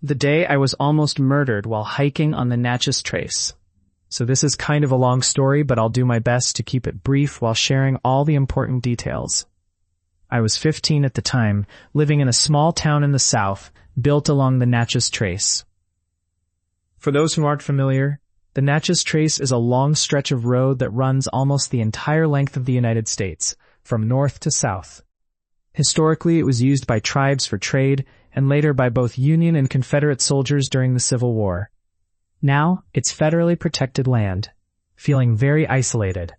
The day I was almost murdered while hiking on the Natchez Trace. So this is kind of a long story, but I'll do my best to keep it brief while sharing all the important details. I was 15 at the time, living in a small town in the south, built along the Natchez Trace. For those who aren't familiar, the Natchez Trace is a long stretch of road that runs almost the entire length of the United States, from north to south. Historically, it was used by tribes for trade, and later by both Union and Confederate soldiers during the Civil War. Now, it's federally protected land, feeling very isolated.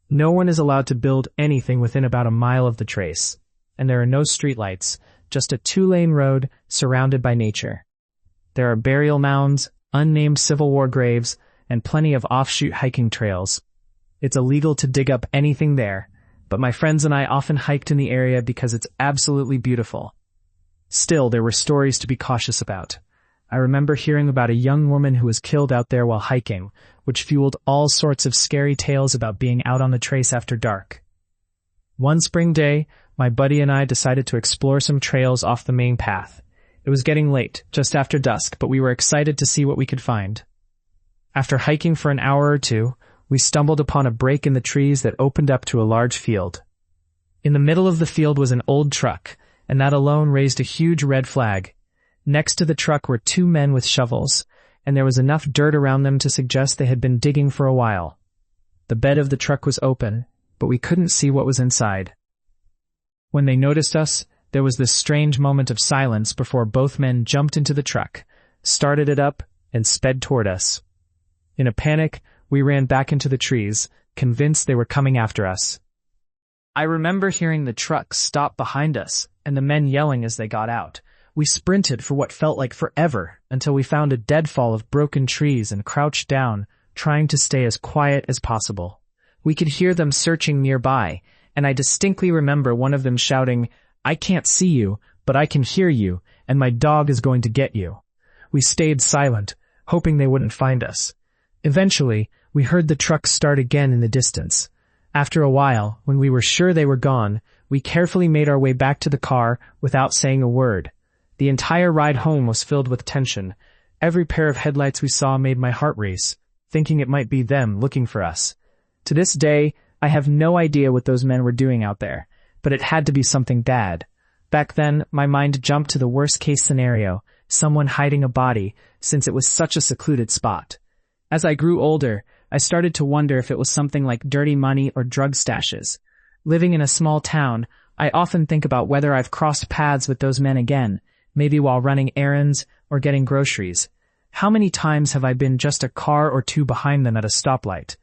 No one is allowed to build anything within about a mile of the trace, and there are no streetlights, just a two-lane road surrounded by nature. There are burial mounds, unnamed Civil War graves, and plenty of offshoot hiking trails. It's illegal to dig up anything there, but my friends and I often hiked in the area because it's absolutely beautiful. Still, there were stories to be cautious about. I remember hearing about a young woman who was killed out there while hiking, which fueled all sorts of scary tales about being out on the trace after dark. One spring day, my buddy and I decided to explore some trails off the main path. It was getting late, just after dusk, but we were excited to see what we could find. After hiking for an hour or two, we stumbled upon a break in the trees that opened up to a large field. In the middle of the field was an old truck, and that alone raised a huge red flag. Next to the truck were two men with shovels, and there was enough dirt around them to suggest they had been digging for a while. The bed of the truck was open, but we couldn't see what was inside. When they noticed us, there was this strange moment of silence before both men jumped into the truck, started it up, and sped toward us. In a panic, we ran back into the trees, convinced they were coming after us. I remember hearing the truck stop behind us, and the men yelling as they got out. We sprinted for what felt like forever until we found a deadfall of broken trees and crouched down, trying to stay as quiet as possible. We could hear them searching nearby, and I distinctly remember one of them shouting, "I can't see you, but I can hear you, and my dog is going to get you." We stayed silent, hoping they wouldn't find us. Eventually, we heard the truck start again in the distance. After a while, when we were sure they were gone, we carefully made our way back to the car without saying a word. The entire ride home was filled with tension. Every pair of headlights we saw made my heart race, thinking it might be them looking for us. To this day, I have no idea what those men were doing out there, but it had to be something bad. Back then, my mind jumped to the worst-case scenario, someone hiding a body, since it was such a secluded spot. As I grew older, I started to wonder if it was something like dirty money or drug stashes. Living in a small town, I often think about whether I've crossed paths with those men again, maybe while running errands or getting groceries. How many times have I been just a car or two behind them at a stoplight?